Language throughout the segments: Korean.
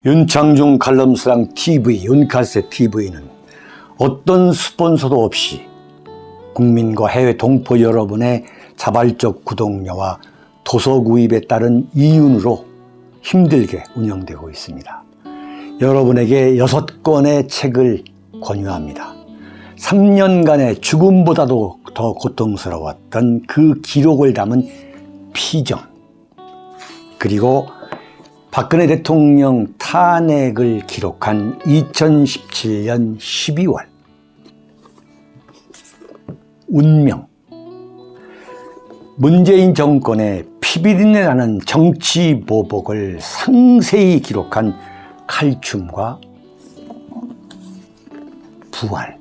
윤창중 칼럼스랑 TV, 윤칼세 TV는 어떤 스폰서도 없이 국민과 해외 동포 여러분의 자발적 구독료와 도서 구입에 따른 이윤으로 힘들게 운영되고 있습니다. 여러분에게 6권의 책을 권유합니다. 3년간의 죽음보다도 더 고통스러웠던 그 기록을 담은 피정, 그리고 박근혜 대통령 탄핵을 기록한 2017년 12월, 운명, 문재인 정권의 피비린내 나는 정치 보복을 상세히 기록한 칼춤과 부활,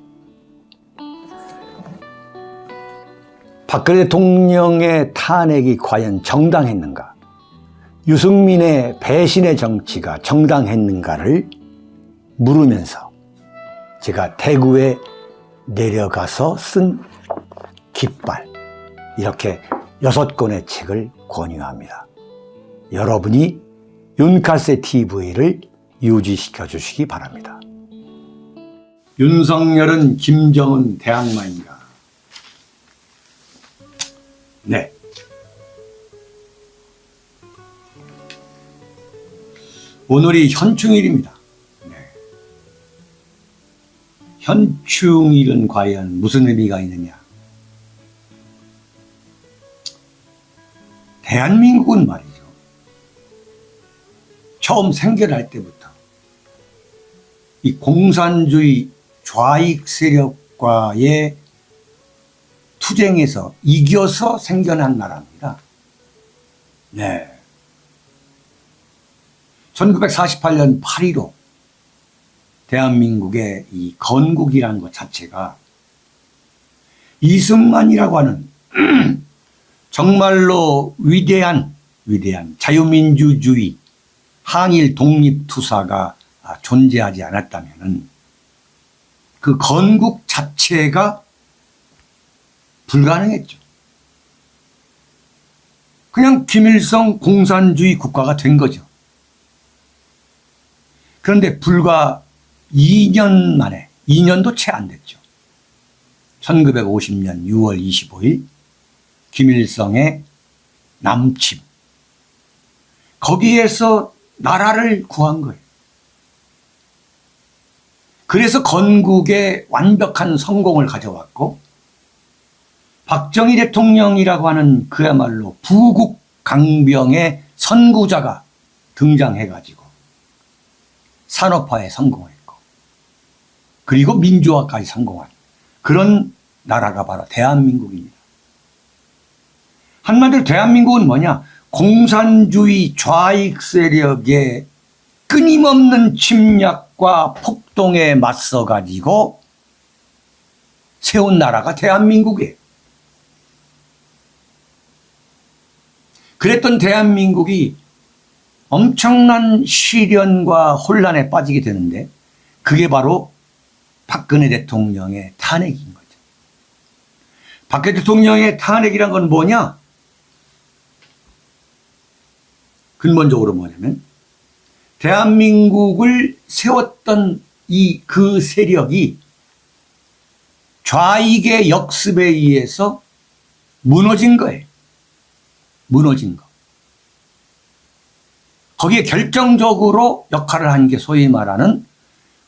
박근혜 대통령의 탄핵이 과연 정당했는가, 유승민의 배신의 정치가 정당했는가를 물으면서 제가 대구에 내려가서 쓴 깃발, 이렇게 6권의 책을 권유합니다. 여러분이 윤칼세 TV를 유지시켜 주시기 바랍니다. 윤석열은 김정은 대항마인가? 네. 오늘이 현충일입니다. 네. 현충일은 과연 무슨 의미가 있느냐? 대한민국은 말이죠, 처음 생겨날 때부터 이 공산주의 좌익 세력과의 투쟁에서 이겨서 생겨난 나라입니다. 네. 1948년 8.15 대한민국의 이 건국이라는 것 자체가 이승만이라고 하는 정말로 위대한 자유민주주의 항일 독립투사가 존재하지 않았다면 그 건국 자체가 불가능했죠. 그냥 김일성 공산주의 국가가 된 거죠. 그런데 불과 2년 만에, 2년도 채 안 됐죠. 1950년 6월 25일 김일성의 남침, 거기에서 나라를 구한 거예요. 그래서 건국에 완벽한 성공을 가져왔고, 박정희 대통령이라고 하는 그야말로 부국 강병의 선구자가 등장해가지고 산업화에 성공했고, 그리고 민주화까지 성공한 그런 나라가 바로 대한민국입니다. 한마디로 대한민국은 뭐냐? 공산주의 좌익 세력의 끊임없는 침략과 폭동에 맞서 가지고 세운 나라가 대한민국이에요. 그랬던 대한민국이 엄청난 시련과 혼란에 빠지게 되는데, 그게 바로 박근혜 대통령의 탄핵인 거죠. 박근혜 대통령의 탄핵이란 건 뭐냐? 근본적으로 뭐냐면 대한민국을 세웠던 그 세력이 좌익의 역습에 의해서 무너진 거예요. 무너진 거. 거기에 결정적으로 역할을 한 게 소위 말하는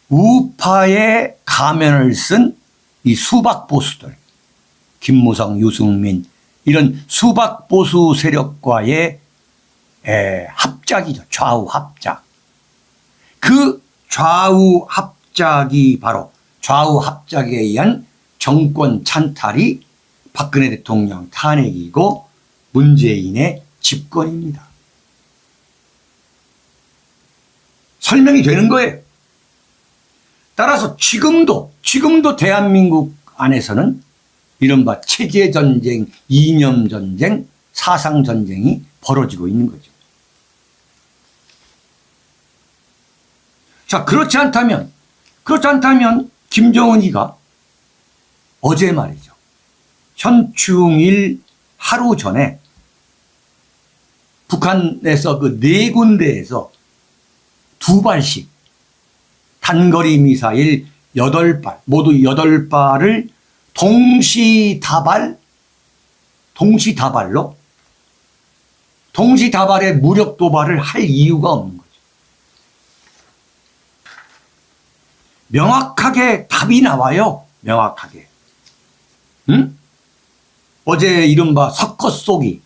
우파의 가면을 쓴 이 수박보수들, 김무성, 유승민, 이런 수박보수 세력과의 합작이죠. 좌우 합작. 그 좌우 합작이 바로 좌우 합작에 의한 정권 찬탈이 박근혜 대통령 탄핵이고 문재인의 집권입니다. 설명이 되는 거예요. 따라서 지금도 대한민국 안에서는 이른바 체제전쟁, 이념전쟁, 사상전쟁이 벌어지고 있는 거죠. 자, 그렇지 않다면 김정은이가 어제 말이죠, 현충일 하루 전에 북한에서 그 4군데에서 2발씩 단거리 미사일 8발, 모두 8발을 동시다발의 무력 도발을 할 이유가 없는 거죠. 명확하게 답이 나와요. 명확하게. 응? 어제 이른바 섞어 쏘기,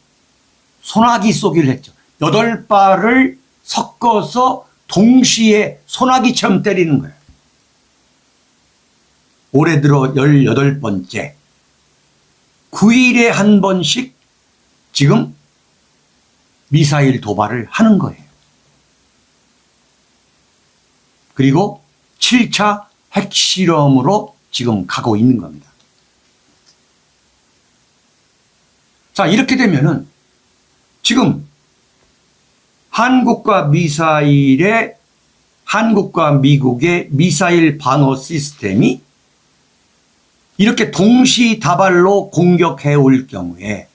소나기 쏘기를 했죠. 8발을 섞어서 동시에 소나기처럼 때리는 거예요. 올해 들어 18번째. 9일에 한 번씩 지금 미사일 도발을 하는 거예요. 그리고 7차 핵실험으로 지금 가고 있는 겁니다. 자, 이렇게 되면은 지금 한국과 미국의 미사일 방어 시스템이 이렇게 동시다발로 공격해 올 경우에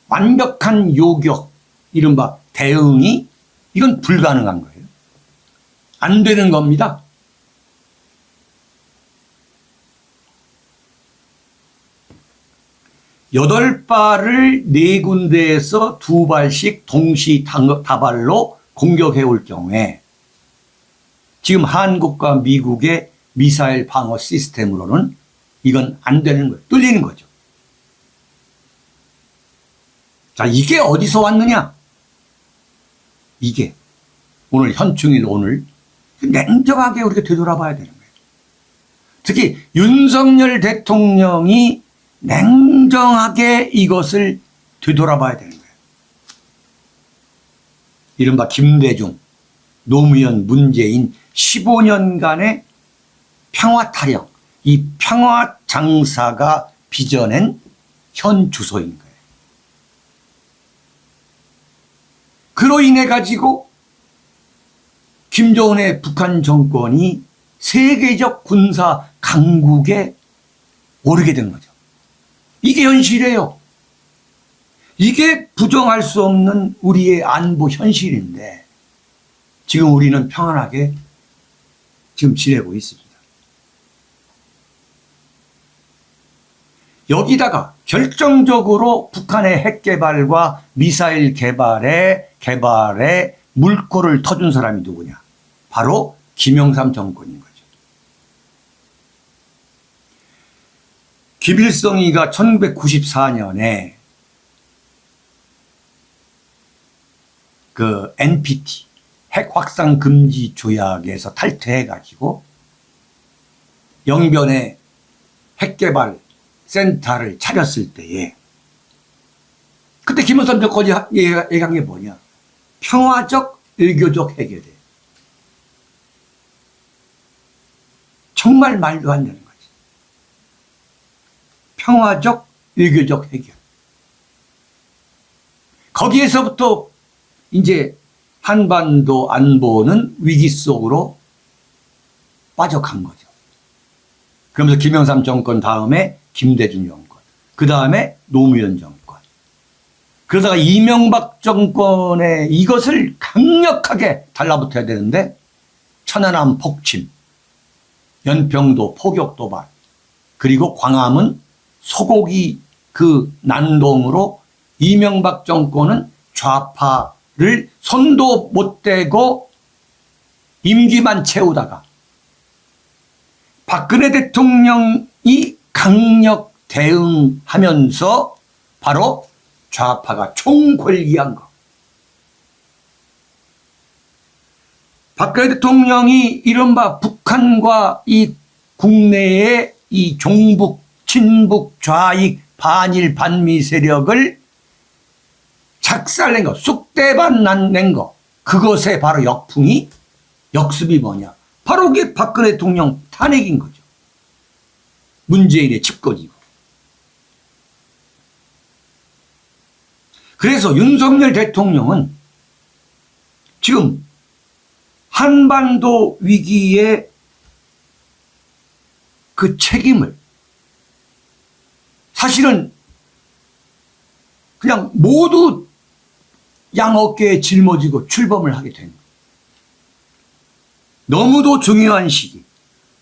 완벽한 요격, 이른바 대응이 이건 불가능한 거예요. 안 되는 겁니다. 여덟 발을 4군데에서 2발씩 동시다발로 공격해 올 경우에 지금 한국과 미국의 미사일 방어 시스템으로는 이건 안 되는 거예요. 뚫리는 거죠. 자, 이게 어디서 왔느냐? 이게 오늘 현충일 오늘 냉정하게 우리가 되돌아봐야 되는 거예요. 특히 윤석열 대통령이 냉정하게 이것을 되돌아봐야 되는 거예요. 이른바 김대중, 노무현, 문재인 15년간의 평화 타령, 이 평화 장사가 빚어낸 현 주소인 거예요. 그로 인해 가지고 김정은의 북한 정권이 세계적 군사 강국에 오르게 된 거죠. 이게 현실이에요. 이게 부정할 수 없는 우리의 안보 현실인데 지금 우리는 평안하게 지금 지내고 있습니다. 여기다가 결정적으로 북한의 핵 개발과 미사일 개발에 물꼬를 터준 사람이 누구냐? 바로 김영삼 정권인 거죠. 김일성이가 1994년에 그 NPT 핵 확산 금지 조약에서 탈퇴해 가지고 영변에 핵 개발 센터를 차렸을 때에 그때 김영삼 정권이 얘기한 게 뭐냐? 평화적 외교적 해결이에요. 정말 말도 안 되는 거지. 평화적 외교적 해결. 거기에서부터 이제 한반도 안보는 위기 속으로 빠져간 거죠. 그러면서 김영삼 정권 다음에 김대중 정권, 그 다음에 노무현 정권. 그러다가 이명박 정권에 이것을 강력하게 달라붙어야 되는데 천안함 폭침, 연평도 포격 도발, 그리고 광화문 소고기 그 난동으로 이명박 정권은 좌파를 손도 못 대고 임기만 채우다가 박근혜 대통령이 강력 대응하면서 바로 좌파가 총궐기한 거. 박근혜 대통령이 이른바 북한과 이 국내의 이 종북, 친북, 좌익, 반일, 반미 세력을 작살낸 거, 쑥대밭 낸 거, 그것의 바로 역습이 뭐냐? 바로 그게 박근혜 대통령 탄핵인 거죠. 문재인의 집권이고. 그래서 윤석열 대통령은 지금 한반도 위기의 그 책임을 사실은 그냥 모두 양 어깨에 짊어지고 출범을 하게 된 거예요. 너무도 중요한 시기,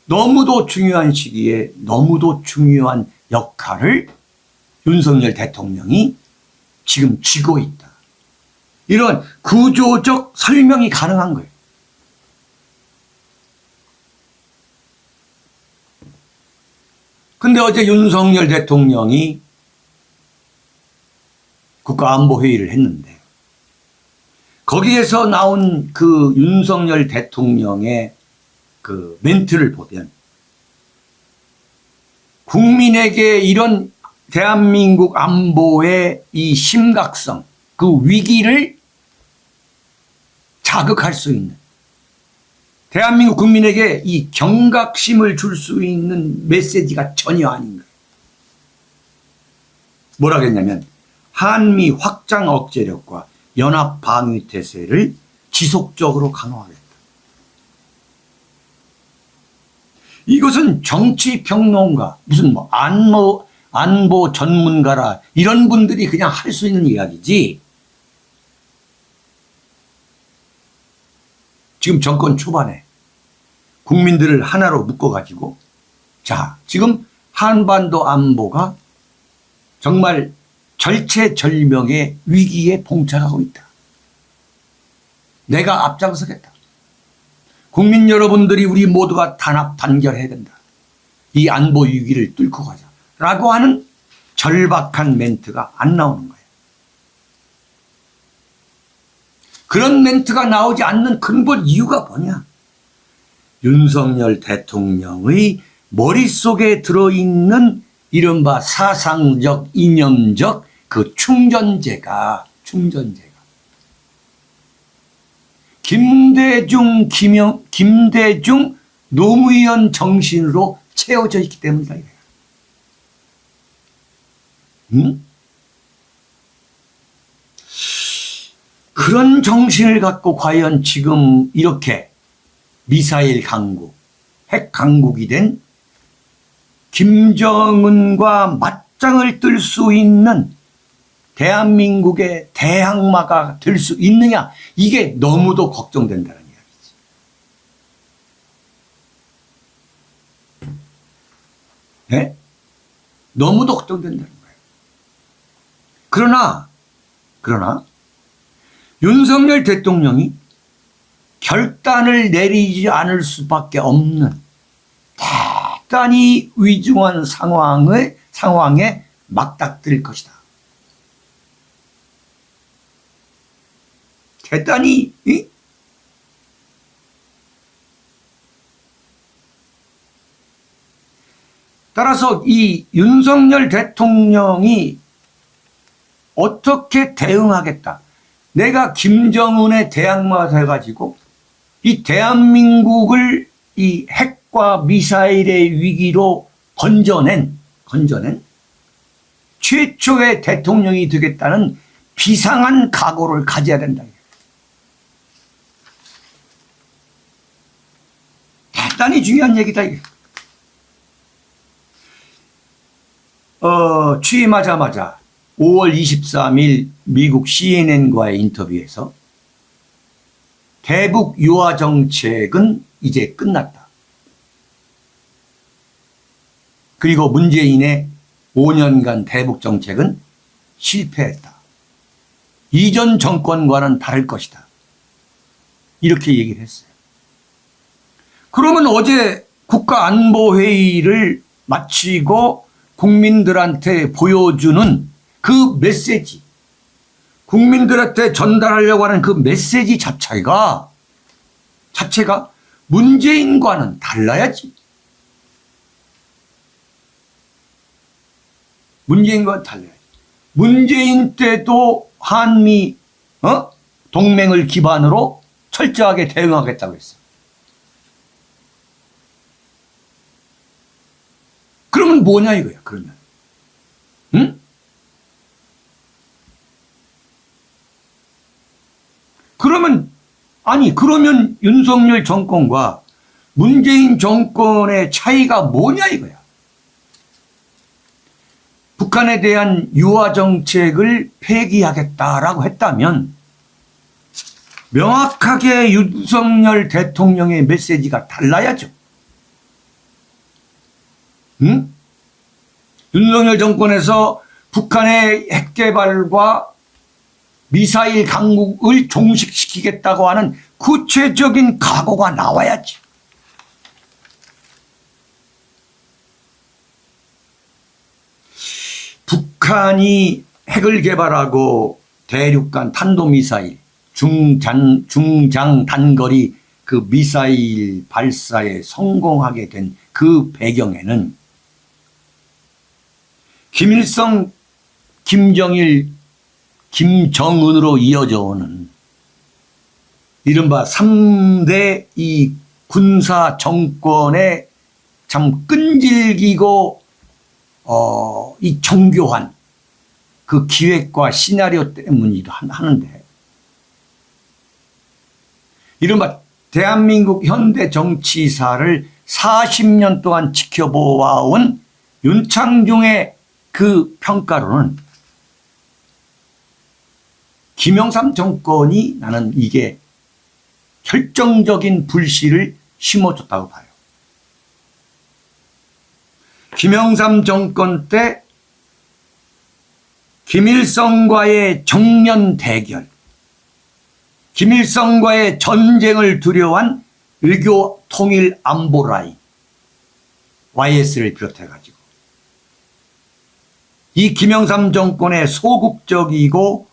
너무도 중요한 시기에 너무도 중요한 역할을 윤석열 대통령이 지금 쥐고 있다. 이런 구조적 설명이 가능한 거예요. 근데 어제 윤석열 대통령이 국가안보회의를 했는데 거기에서 나온 그 윤석열 대통령의 그 멘트를 보면 국민에게 이런 대한민국 안보의 이 심각성, 그 위기를 자극할 수 있는, 대한민국 국민에게 이 경각심을 줄 수 있는 메시지가 전혀 아닌 거예요. 뭐라 그랬냐면 한미 확장 억제력과 연합 방위 태세를 지속적으로 강화하겠다. 이것은 정치 평론가, 무슨 뭐 안보 전문가라 이런 분들이 그냥 할 수 있는 이야기지. 지금 정권 초반에 국민들을 하나로 묶어가지고 자, 지금 한반도 안보가 정말 절체절명의 위기에 봉착하고 있다. 내가 앞장서겠다. 국민 여러분들이 우리 모두가 단합 단결해야 된다. 이 안보 위기를 뚫고 가자. 라고 하는 절박한 멘트가 안 나오는 거예요. 그런 멘트가 나오지 않는 근본 이유가 뭐냐? 윤석열 대통령의 머릿속에 들어있는 이른바 사상적, 이념적 그 충전재가 김대중 노무현 정신으로 채워져 있기 때문이다. 응? 그런 정신을 갖고 과연 지금 이렇게 미사일 강국, 핵 강국이 된 김정은과 맞짱을 뜰 수 있는 대한민국의 대항마가 될 수 있느냐, 이게 너무도 걱정된다는 이야기지. 네? 너무도 걱정된다는 거예요. 그러나 윤석열 대통령이 결단을 내리지 않을 수밖에 없는 대단히 위중한 상황에 맞닥뜨릴 것이다. 대단히 따라서 이 윤석열 대통령이 어떻게 대응하겠다. 내가 김정은의 대항마가 돼가지고 이 대한민국을 이 핵과 미사일의 위기로 건져낸 최초의 대통령이 되겠다는 비상한 각오를 가져야 된다. 대단히 중요한 얘기다. 취임하자마자 5월 23일 미국 CNN과의 인터뷰에서 대북 유화 정책은 이제 끝났다. 그리고 문재인의 5년간 대북 정책은 실패했다. 이전 정권과는 다를 것이다. 이렇게 얘기를 했어요. 그러면 어제 국가안보회의를 마치고 국민들한테 보여주는 그 메시지, 국민들한테 전달하려고 하는 그 메시지 자체가 문재인과는 달라야지. 문재인과는 달라야지. 문재인 때도 한미 동맹을 기반으로 철저하게 대응하겠다고 했어. 그러면 뭐냐 이거야. 그러면 응? 그러면 윤석열 정권과 문재인 정권의 차이가 뭐냐 이거야. 북한에 대한 유화 정책을 폐기하겠다라고 했다면 명확하게 윤석열 대통령의 메시지가 달라야죠. 응? 윤석열 정권에서 북한의 핵개발과 미사일 강국을 종식시키겠다고 하는 구체적인 각오가 나와야지. 북한이 핵을 개발하고 대륙간 탄도미사일, 중장 단거리 그 미사일 발사에 성공하게 된 그 배경에는 김일성, 김정일, 김정은으로 이어져 오는 이른바 3대 이 군사 정권의 참 끈질기고 이 정교한 그 기획과 시나리오 때문이기도 하는데, 이른바 대한민국 현대 정치사를 40년 동안 지켜보아온 윤창중의 그 평가로는 김영삼 정권이 나는 이게 결정적인 불씨를 심어줬다고 봐요. 김영삼 정권 때 김일성과의 정면 대결, 김일성과의 전쟁을 두려워한 외교 통일 안보 라인 YS를 비롯해 가지고 이 김영삼 정권의 소극적이고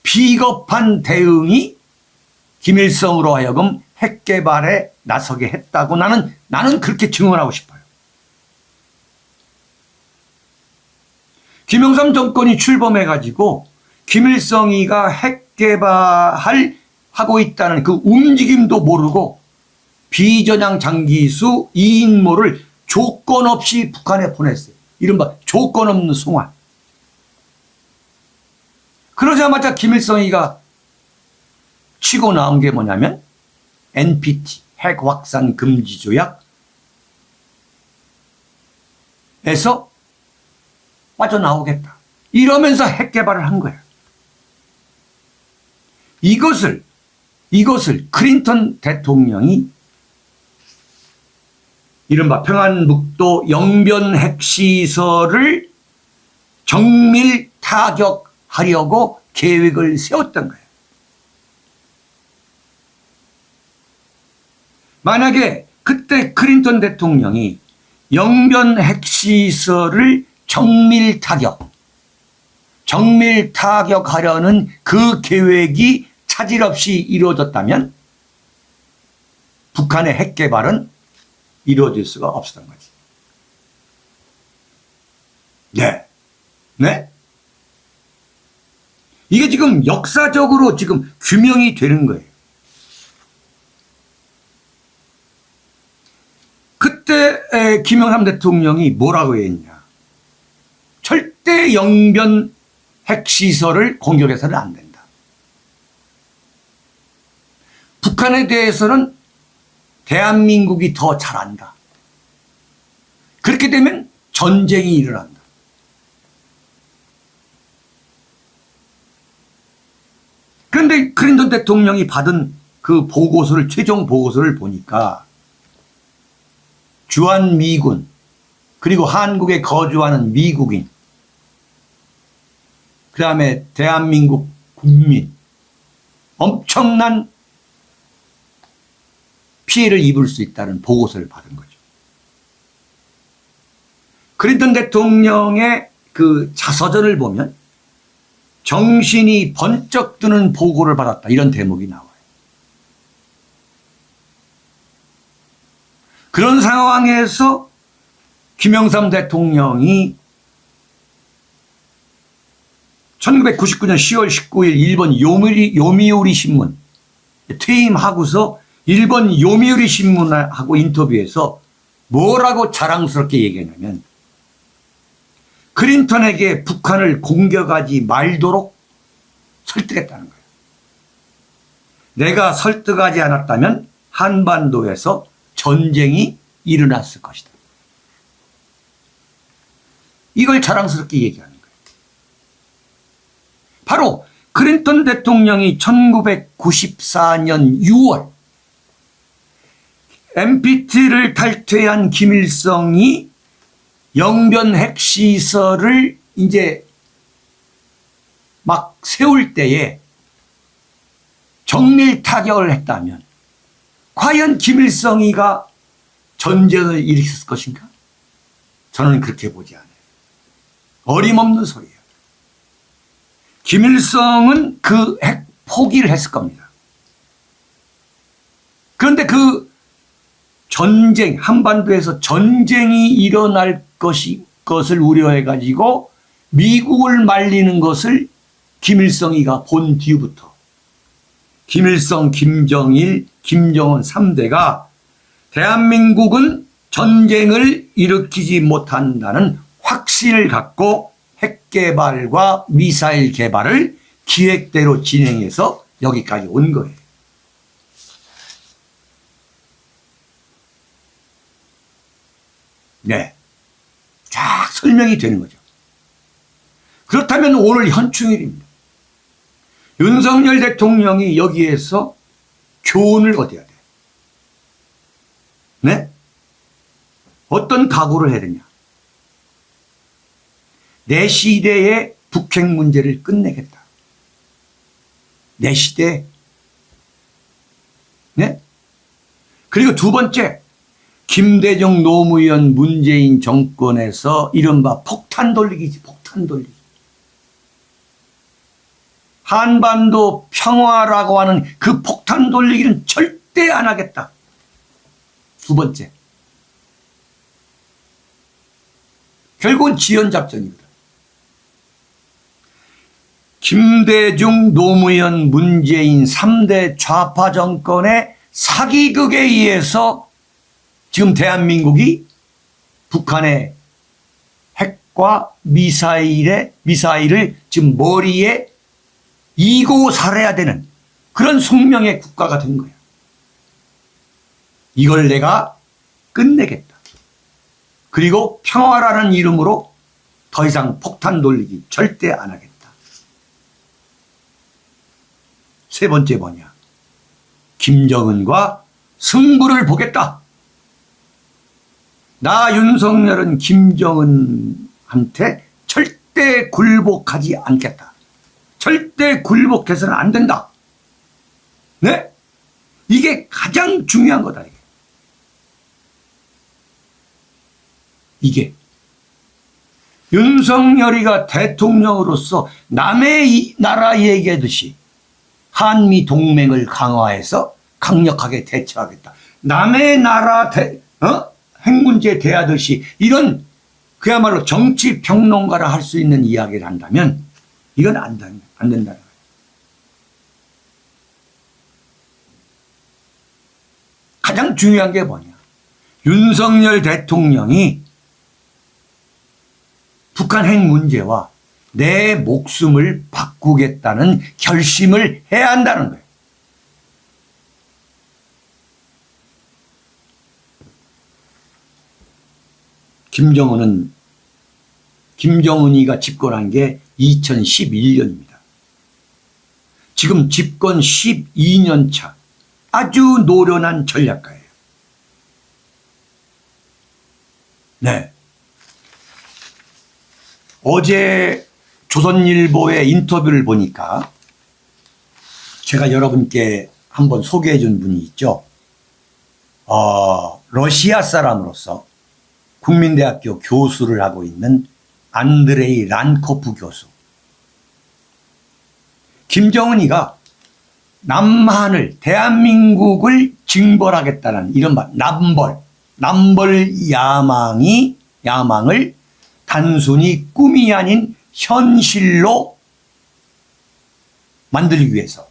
비겁한 대응이 김일성으로 하여금 핵 개발에 나서게 했다고 나는 그렇게 증언하고 싶어요. 김영삼 정권이 출범해 가지고 김일성이가 핵 개발을 하고 있다는 그 움직임도 모르고 비전향 장기수 2인모를 조건 없이 북한에 보냈어요. 이른바 조건 없는 송환. 그러자마자 김일성이가 치고 나온 게 뭐냐면 NPT 핵 확산 금지 조약에서 빠져나오겠다. 이러면서 핵 개발을 한 거예요. 이것을 클린턴 대통령이 이른바 평안북도 영변 핵시설을 정밀 타격하려고 계획을 세웠던 거예요. 만약에 그때 클린턴 대통령이 영변 핵시설을 정밀 타격하려는 그 계획이 차질 없이 이루어졌다면 북한의 핵 개발은 이루어질 수가 없었던 거지. 네. 이게 지금 역사적으로 지금 규명이 되는 거예요. 그때 김영삼 대통령이 뭐라고 했냐. 절대 영변 핵시설을 공격해서는 안 된다. 북한에 대해서는 대한민국이 더 잘한다. 그렇게 되면 전쟁이 일어난다. 그런데 클린턴 대통령이 받은 그 보고서를, 최종 보고서를 보니까 주한미군 그리고 한국에 거주하는 미국인, 그 다음에 대한민국 국민 엄청난 피해를 입을 수 있다는 보고서를 받은 거죠. 클린턴 대통령의 그 자서전을 보면 정신이 번쩍 드는 보고를 받았다, 이런 대목이 나와요. 그런 상황에서 김영삼 대통령이 1999년 10월 19일 일본 요미우리 신문 퇴임하고서 일본 요미우리 신문하고 인터뷰에서 뭐라고 자랑스럽게 얘기했냐면, 클린턴에게 북한을 공격하지 말도록 설득했다는 거예요. 내가 설득하지 않았다면 한반도에서 전쟁이 일어났을 것이다. 이걸 자랑스럽게 얘기하는 거예요. 바로 클린턴 대통령이 1994년 6월 NPT를 탈퇴한 김일성이 영변 핵시설을 이제 막 세울 때에 정밀 타격을 했다면 과연 김일성이가 전쟁을 일으켰을 것인가? 저는 그렇게 보지 않아요. 어림없는 소리예요. 김일성은 그 핵 포기를 했을 겁니다. 그런데 그 전쟁, 한반도에서 전쟁이 일어날 것을 우려해가지고 미국을 말리는 것을 김일성이가 본 뒤부터 김일성, 김정일, 김정은 3대가 대한민국은 전쟁을 일으키지 못한다는 확신을 갖고 핵 개발과 미사일 개발을 기획대로 진행해서 여기까지 온 거예요. 네. 쫙 설명이 되는 거죠. 그렇다면 오늘 현충일입니다. 윤석열 대통령이 여기에서 교훈을 얻어야 돼요. 네? 어떤 각오를 해야 되냐. 내 시대의 북핵 문제를 끝내겠다. 내 시대. 네? 그리고 두 번째, 김대중 노무현 문재인 정권에서 이른바 폭탄 돌리기지, 폭탄 돌리기. 한반도 평화라고 하는 그 폭탄 돌리기는 절대 안 하겠다. 두 번째. 결국은 지연작전이거든. 김대중, 노무현, 문재인 3대 좌파 정권의 사기극에 의해서 지금 대한민국이 북한의 핵과 미사일을 지금 머리에 이고 살아야 되는 그런 숙명의 국가가 된 거야. 이걸 내가 끝내겠다. 그리고 평화라는 이름으로 더 이상 폭탄 돌리기 절대 안 하겠다. 세 번째 뭐냐? 김정은과 승부를 보겠다. 나 윤석열은 김정은한테 절대 굴복하지 않겠다. 절대 굴복해서는 안 된다. 네? 이게 가장 중요한 거다. 이게 윤석열이가 대통령으로서 남의 나라 얘기하듯이 한미 동맹을 강화해서 강력하게 대처하겠다. 남의 나라 핵 문제 대하듯이 이런 그야말로 정치 평론가를 할 수 있는 이야기를 한다면 이건 안 된다는 거예요. 가장 중요한 게 뭐냐. 윤석열 대통령이 북한 핵 문제와 내 목숨을 바꾸겠다는 결심을 해야 한다는 거예요. 김정은이가 집권한 게 2011년입니다. 지금 집권 12년 차 아주 노련한 전략가예요. 네. 어제 조선일보의 인터뷰를 보니까 제가 여러분께 한번 소개해 준 분이 있죠. 러시아 사람으로서 국민대학교 교수를 하고 있는 안드레이 란코프 교수. 김정은이가 남한을, 대한민국을 징벌하겠다는 이른바 남벌 야망을 단순히 꿈이 아닌 현실로 만들기 위해서,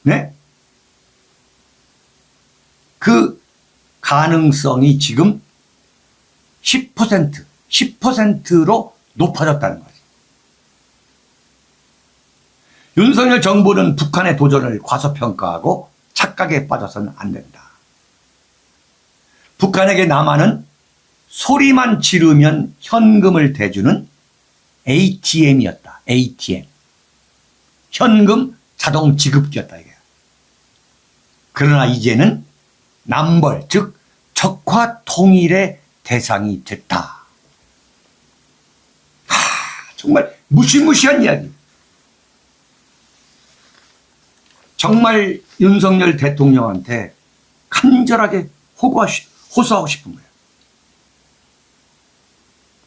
네? 그 가능성이 지금 10%로 높아졌다는 거죠. 윤석열 정부는 북한의 도전을 과소평가하고 착각에 빠져서는 안 된다. 북한에게 남한은 소리만 지르면 현금을 대주는 ATM이었다. ATM. 현금 자동 지급기였다 이거야. 그러나 이제는 남벌 즉 적화 통일의 대상이 됐다. 정말 무시무시한 이야기. 정말 윤석열 대통령한테 간절하게 호소하고 싶은 거예요.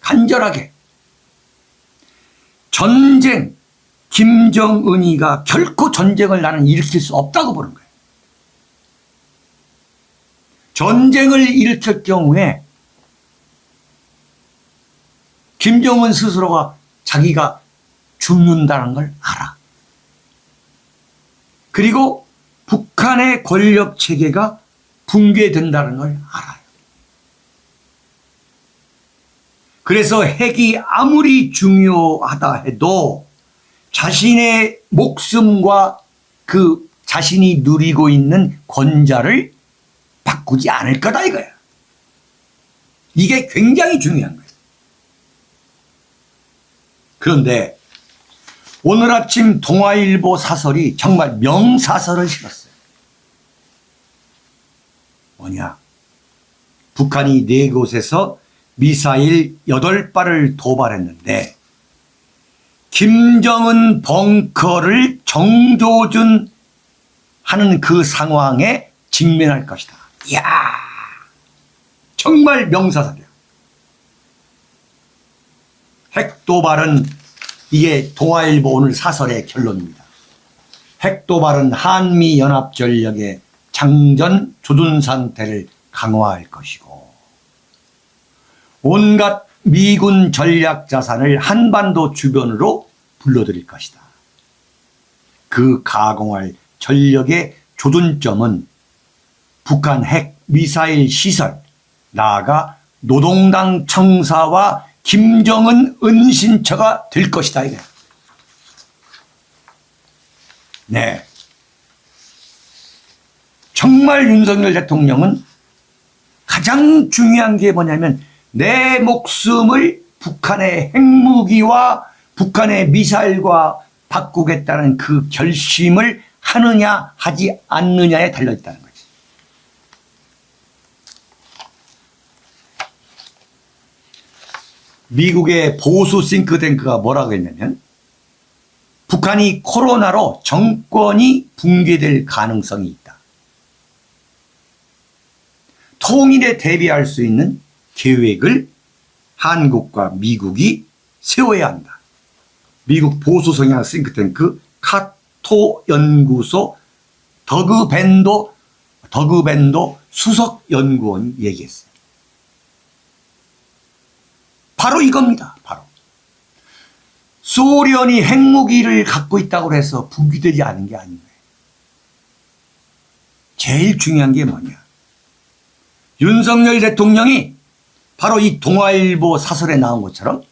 간절하게. 전쟁, 김정은이가 결코 전쟁을 나는 일으킬 수 없다고 보는 거예요. 전쟁을 일으킬 경우에 김정은 스스로가 자기가 죽는다는 걸 알아. 그리고 북한의 권력 체계가 붕괴된다는 걸 알아요. 그래서 핵이 아무리 중요하다 해도 자신의 목숨과 그 자신이 누리고 있는 권자를 바꾸지 않을 거다 이거야. 이게 굉장히 중요한 거예요. 그런데 오늘 아침 동아일보 사설이 정말 명사설을 실었어요. 뭐냐? 북한이 4곳에서 미사일 8발을 도발했는데 김정은 벙커를 정조준 하는 그 상황에 직면할 것이다. 이야, 정말 명사설이야. 핵도발은 이게 동아일보 오늘 사설의 결론입니다. 핵도발은 한미연합전력의 장전 조준 상태를 강화할 것이고 온갖 미군 전략 자산을 한반도 주변으로 불러들일 것이다. 그 가공할 전력의 조준점은 북한 핵 미사일 시설, 나아가 노동당 청사와 김정은 은신처가 될 것이다. 이게. 네. 정말 윤석열 대통령은 가장 중요한 게 뭐냐면 내 목숨을 북한의 핵무기와 북한의 미사일과 바꾸겠다는 그 결심을 하느냐 하지 않느냐에 달려있다는 거지. 미국의 보수 싱크탱크가 뭐라고 했냐면 북한이 코로나로 정권이 붕괴될 가능성이 있다. 통일에 대비할 수 있는 계획을 한국과 미국이 세워야 한다. 미국 보수 성향 싱크탱크 카토 연구소 더그밴도 수석 연구원이 얘기했어요. 바로 이겁니다. 바로. 소련이 핵무기를 갖고 있다고 해서 붕괴되지 않은 게 아니에요. 제일 중요한 게 뭐냐. 윤석열 대통령이 바로 이 동아일보 사설에 나온 것처럼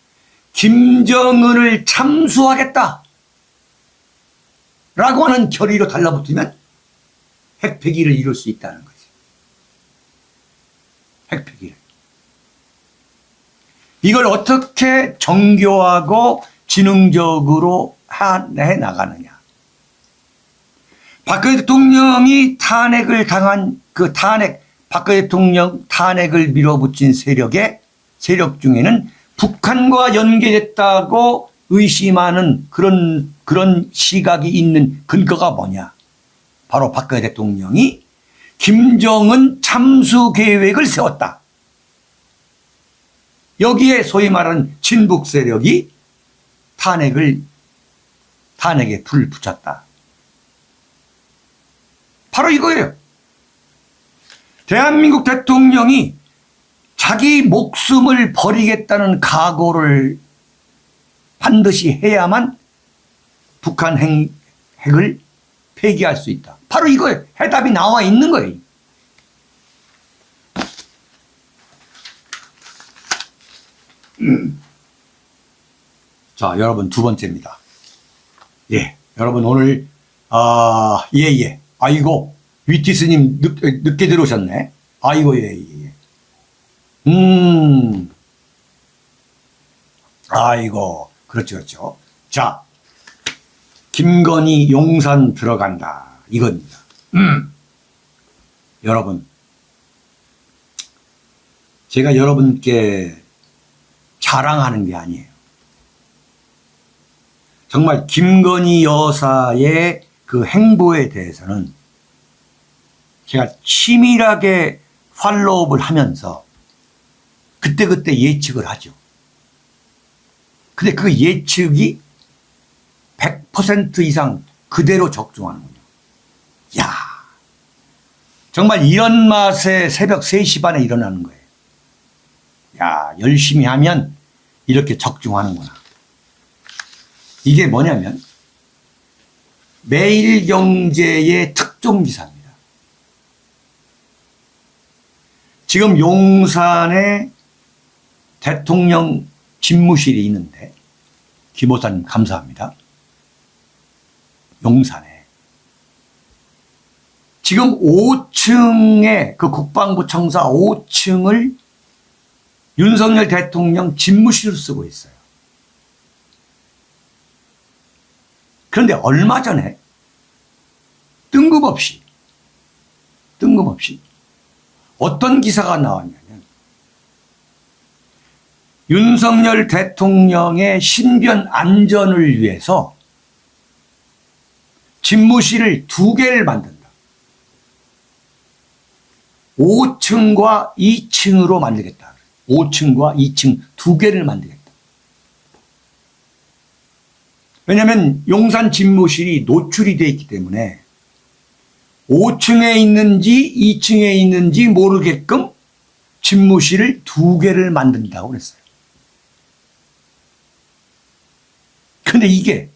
김정은을 참수하겠다 라고 하는 결의로 달라붙으면 핵폐기를 이룰 수 있다는 거지. 핵폐기를. 이걸 어떻게 정교하고 지능적으로 해 나가느냐. 박근혜 대통령이 탄핵을 당한 그 박근혜 대통령 탄핵을 밀어붙인 세력 중에는 북한과 연계됐다고 의심하는 그런 시각이 있는 근거가 뭐냐. 바로 박근혜 대통령이 김정은 참수 계획을 세웠다. 여기에 소위 말하는 친북 세력이 탄핵에 불을 붙였다. 바로 이거예요. 대한민국 대통령이 자기 목숨을 버리겠다는 각오를 반드시 해야만 북한 핵을 폐기할 수 있다. 바로 이거예요. 해답이 나와 있는 거예요. 자, 여러분 두 번째입니다. 예, 여러분 오늘 예. 아이고 위티스님 늦게 들어오셨네. 아이고 예. 아이고 그렇죠. 자, 김건희 용산 들어간다. 이겁니다. 여러분, 제가 여러분께 자랑하는 게 아니에요. 정말 김건희 여사의 그 행보에 대해서는 제가 치밀하게 팔로우업을 하면서 그때그때 예측을 하죠. 근데 그 예측이 100% 이상 그대로 적중하는군요. 야, 정말 이런 맛에 새벽 3시 반에 일어나는 거예요. 야, 열심히 하면 이렇게 적중하는구나. 이게 뭐냐면 매일경제의 특종 기사입니다. 지금 용산에 대통령 집무실이 있는데, 김호사님 감사합니다. 용산에 지금 5층에 그 국방부 청사 5층을 윤석열 대통령 집무실로 쓰고 있어요. 그런데 얼마 전에 뜬금없이 어떤 기사가 나왔냐면 윤석열 대통령의 신변 안전을 위해서 집무실을 2개를 만든다. 5층과 2층으로 만들겠다. 5층과 2층 2개를 만들겠다. 왜냐하면 용산 집무실이 노출이 되어 있기 때문에 5층에 있는지 2층에 있는지 모르게끔 집무실을 2개를 만든다고 그랬어요. 근데 이게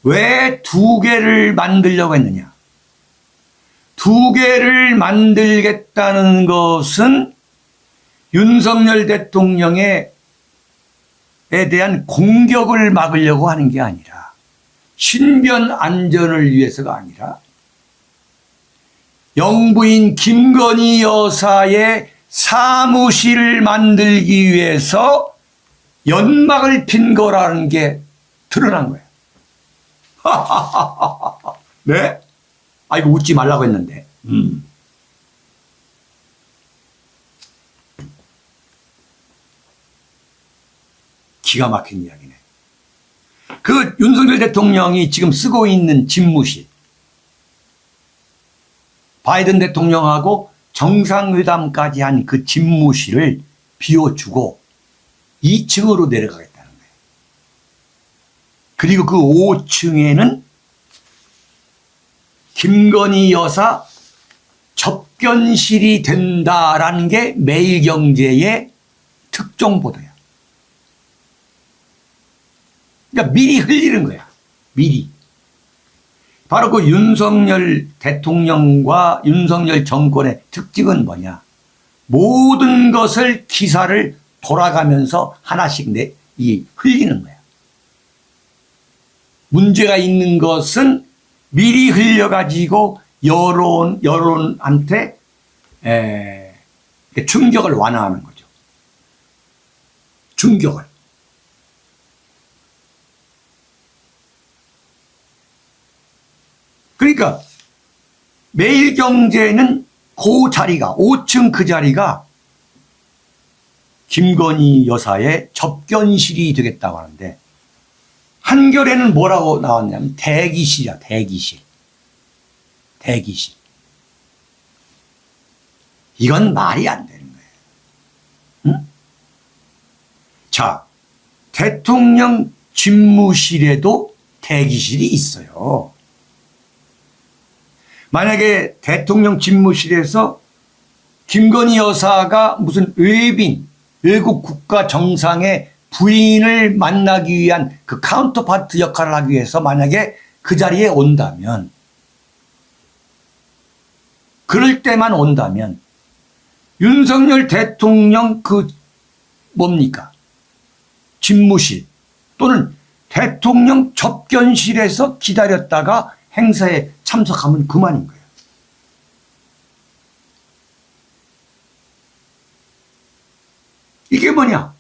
왜 2개를 만들려고 했느냐? 2개를 만들겠다는 것은 윤석열 대통령에 대한 공격을 막으려고 하는 게 아니라, 신변 안전을 위해서가 아니라 영부인 김건희 여사의 사무실을 만들기 위해서 연막을 핀 거라는 게 드러난 거예요. 네? 아, 이거 웃지 말라고 했는데. 기가 막힌 이야기네. 그 윤석열 대통령이 지금 쓰고 있는 집무실, 바이든 대통령하고 정상회담까지 한 그 집무실을 비워주고 2층으로 내려가겠다는 거예요. 그리고 그 5층에는 김건희 여사 접견실이 된다라는 게 매일경제의 특종 보도야. 그러니까 미리 흘리는 거야. 미리. 바로 그 윤석열 대통령과 윤석열 정권의 특징은 뭐냐? 모든 것을 기사를 돌아가면서 하나씩 흘리는 거야. 문제가 있는 것은 미리 흘려가지고 여론한테 충격을 완화하는 거죠. 충격을. 그러니까 매일경제는 그 자리가 5층 그 자리가 김건희 여사의 접견실이 되겠다고 하는데, 한겨레는 뭐라고 나왔냐면 대기실이야. 대기실. 이건 말이 안 되는 거예요. 응? 자, 대통령 집무실에도 대기실이 있어요. 만약에 대통령 집무실에서 김건희 여사가 무슨 외국 국가 정상의 부인을 만나기 위한 그 카운터파트 역할을 하기 위해서 만약에 그 자리에 온다면, 그럴 때만 온다면 윤석열 대통령 집무실 또는 대통령 접견실에서 기다렸다가 행사에 참석하면 그만인 거예요. 이게 뭐냐?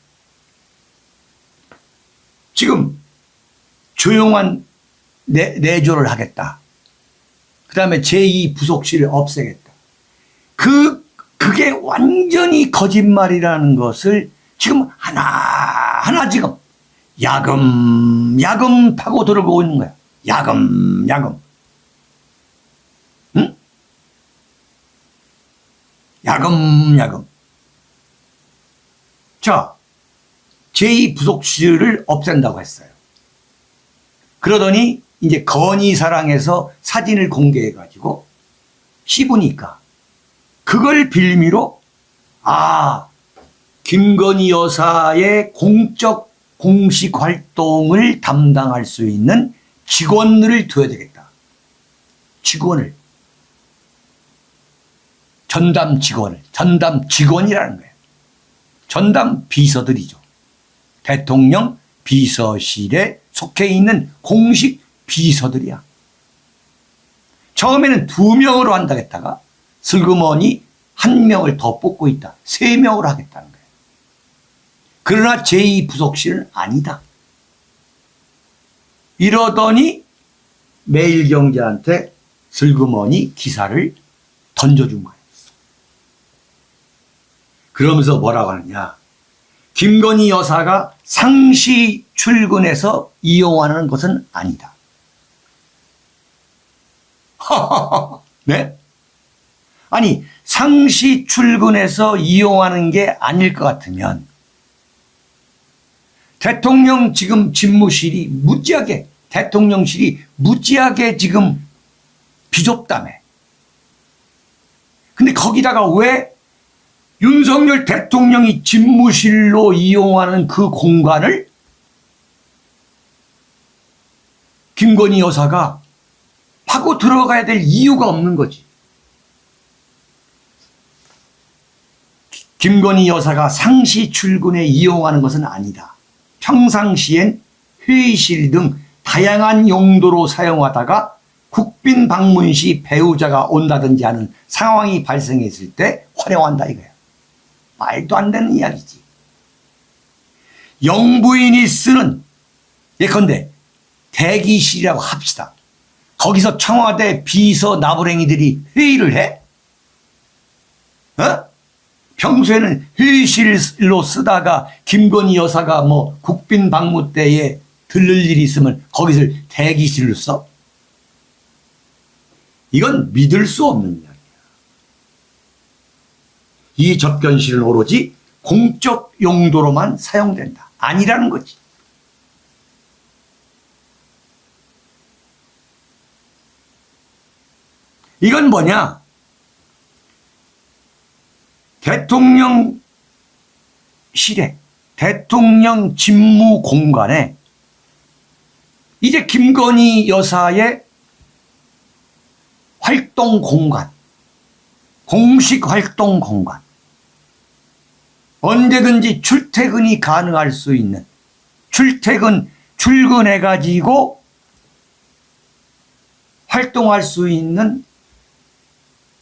지금 조용한 내조를 하겠다. 그 다음에 제2부속실을 없애겠다. 그게 완전히 거짓말이라는 것을 지금 하나하나 지금 야금 파고 들어오고 있는 거야. 야금. 응? 야금. 자, 제2부속실을 없앤다고 했어요. 그러더니 이제 건희사랑에서 사진을 공개해가지고 씹으니까 그걸 빌미로 김건희 여사의 공식 활동을 담당할 수 있는 직원들을 둬야 되겠다. 직원을. 전담 직원이라는 거예요. 전담 비서들이죠. 대통령 비서실에 속해 있는 공식 비서들이야. 처음에는 2명으로 한다고 했다가 슬그머니 1명을 더 뽑고 있다. 3명으로 하겠다는 거예요. 그러나 제2부속실은 아니다. 이러더니 매일경제한테 슬그머니 기사를 던져준 거예요. 그러면서 뭐라고 하느냐. 김건희 여사가 상시 출근해서 이용하는 것은 아니다. 네? 아니, 상시 출근해서 이용하는 게 아닐 것 같으면 대통령 지금 집무실이 대통령실이 무지하게 지금 비좁다며. 근데 거기다가 왜 윤석열 대통령이 집무실로 이용하는 그 공간을 김건희 여사가 파고 들어가야 될 이유가 없는 거지. 김건희 여사가 상시 출근에 이용하는 것은 아니다. 평상시엔 회의실 등 다양한 용도로 사용하다가 국빈 방문 시 배우자가 온다든지 하는 상황이 발생했을 때 활용한다 이거야. 말도 안 되는 이야기지. 영부인이 쓰는 예컨대 대기실이라고 합시다. 거기서 청와대 비서 나부랭이들이 회의를 해? 평소에는 회의실로 쓰다가 김건희 여사가 국빈 방문 때에 들를 일이 있으면 거기서 대기실로 써? 이건 믿을 수 없는 이야기야. 이 접견실은 오로지 공적 용도로만 사용된다. 아니라는 거지. 이건 뭐냐? 대통령실에, 대통령 집무 공간에 이제 김건희 여사의 활동 공간, 공식 활동 공간, 언제든지 출퇴근이 가능할 수 있는 출근해가지고 활동할 수 있는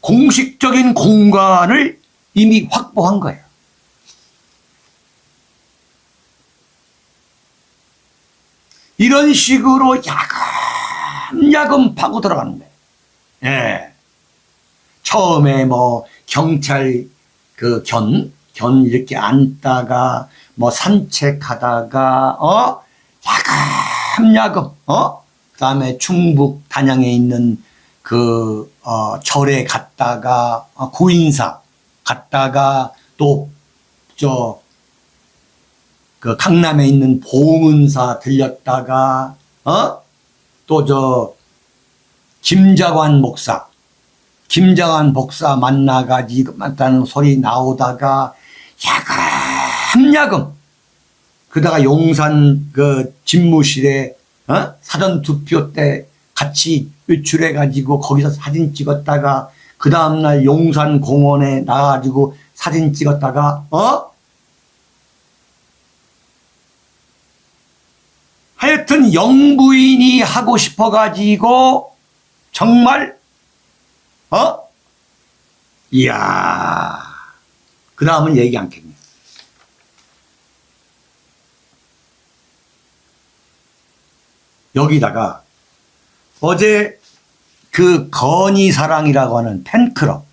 공식적인 공간을 이미 확보한 거예요. 이런 식으로 야금야금 파고 들어가는 거예요. 예. 처음에 경찰 견 이렇게 앉다가 산책하다가 야금야금 그다음에 충북 단양에 있는 절에 갔다가 구인사 갔다가 또 강남에 있는 봉은사 들렸다가 또 김장환 목사 만나는 소리 나오다가 야금야금 그다가 용산 집무실에 사전 투표 때 같이 외출해 가지고 거기서 사진 찍었다가 그 다음날 용산 공원에 나가지고 사진 찍었다가 하여튼 영부인이 하고 싶어 가지고 정말 이야 그 다음은 얘기 않겠네. 여기다가 어제 그 건희사랑이라고 하는 팬클럽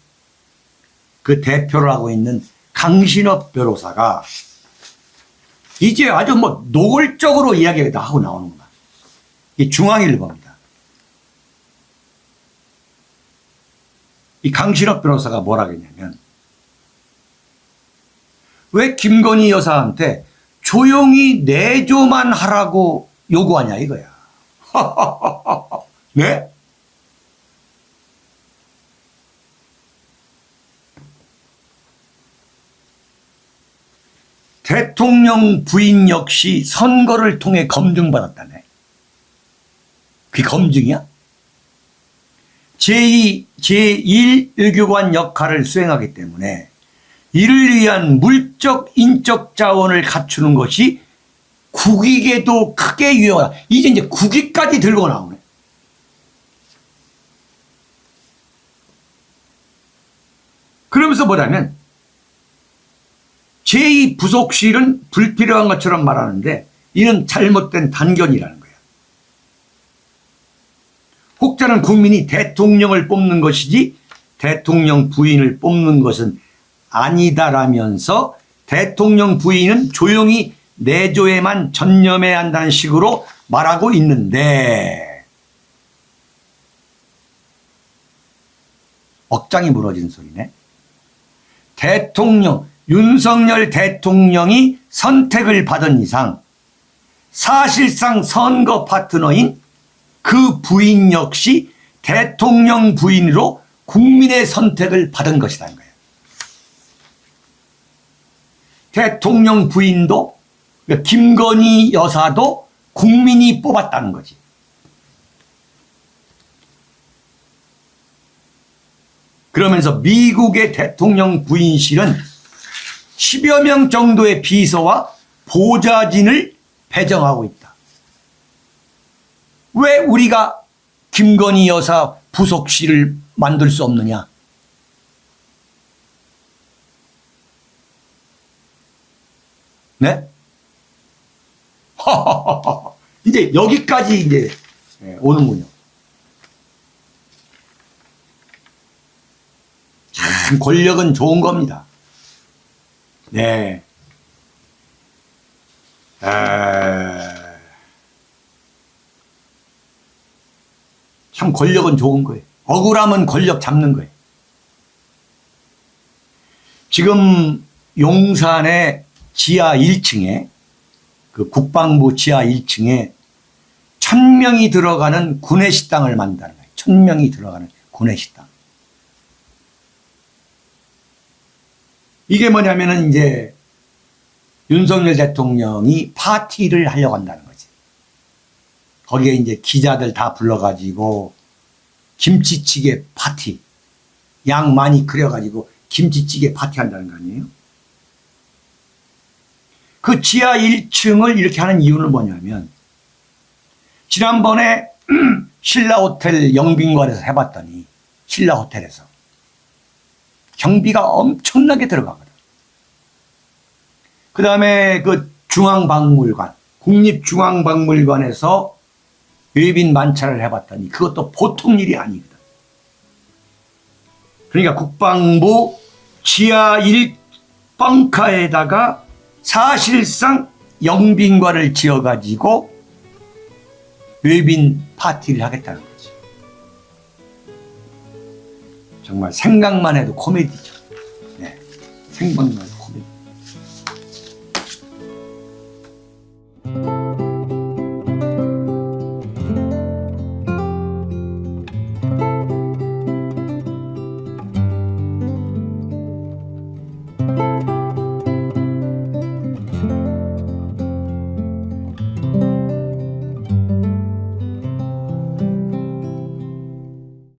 그 대표를 하고 있는 강신업 변호사가 이제 아주 뭐 노골적으로 이야기를 다 하고 나오는구나. 이 중앙일보입니다. 이 강신업 변호사가 뭐라 그랬냐면 왜 김건희 여사한테 조용히 내조만 하라고 요구하냐 이거야. 네? 대통령 부인 역시 선거를 통해 검증받았다네. 그게 검증이야? 제1 외교관 역할을 수행하기 때문에 이를 위한 물적 인적 자원을 갖추는 것이 국익에도 크게 유용하다. 이제 국익까지 들고 나오네. 그러면서 뭐냐면 제2부속실은 불필요한 것처럼 말하는데 이는 잘못된 단견이라는 거야. 혹자는 국민이 대통령을 뽑는 것이지 대통령 부인을 뽑는 것은 아니다라면서 대통령 부인은 조용히 내조에만 전념해야 한다는 식으로 말하고 있는데 억장이 무너진 소리네. 윤석열 대통령이 선택을 받은 이상 사실상 선거 파트너인 그 부인 역시 대통령 부인으로 국민의 선택을 받은 것이라는 거예요. 대통령 부인도 김건희 여사도 국민이 뽑았다는 거지. 그러면서 미국의 대통령 부인실은 10여 명 정도의 비서와 보좌진을 배정하고 있다. 왜 우리가 김건희 여사 부속실을 만들 수 없느냐? 네? 이제 여기까지 이제 오는군요. 참 권력은 좋은 겁니다. 네. 참 권력은 좋은 거예요. 억울하면 권력 잡는 거예요. 지금 용산의 지하 1층에 그 국방부 지하 1층에 1000명이 들어가는 구내식당을 만든다는 거예요. 1000명이 들어가는 구내식당. 이게 뭐냐면은 이제 윤석열 대통령이 파티를 하려고 한다는 거지. 거기에 이제 기자들 다 불러가지고 김치찌개 파티, 양 많이 끓여가지고 김치찌개 파티 한다는 거 아니에요? 그 지하 1층을 이렇게 하는 이유는 뭐냐면 지난번에 신라호텔 영빈관에서 해봤더니 신라호텔에서 경비가 엄청나게 들어가거든. 그 다음에 그 중앙박물관, 국립중앙박물관에서 외빈 만찬을 해봤더니 그것도 보통 일이 아니거든. 그러니까 국방부 지하 1벙커에다가 사실상 영빈관을 지어가지고 외빈 파티를 하겠다는 거지. 정말 생각만 해도 코미디죠. 네, 생각만 해도.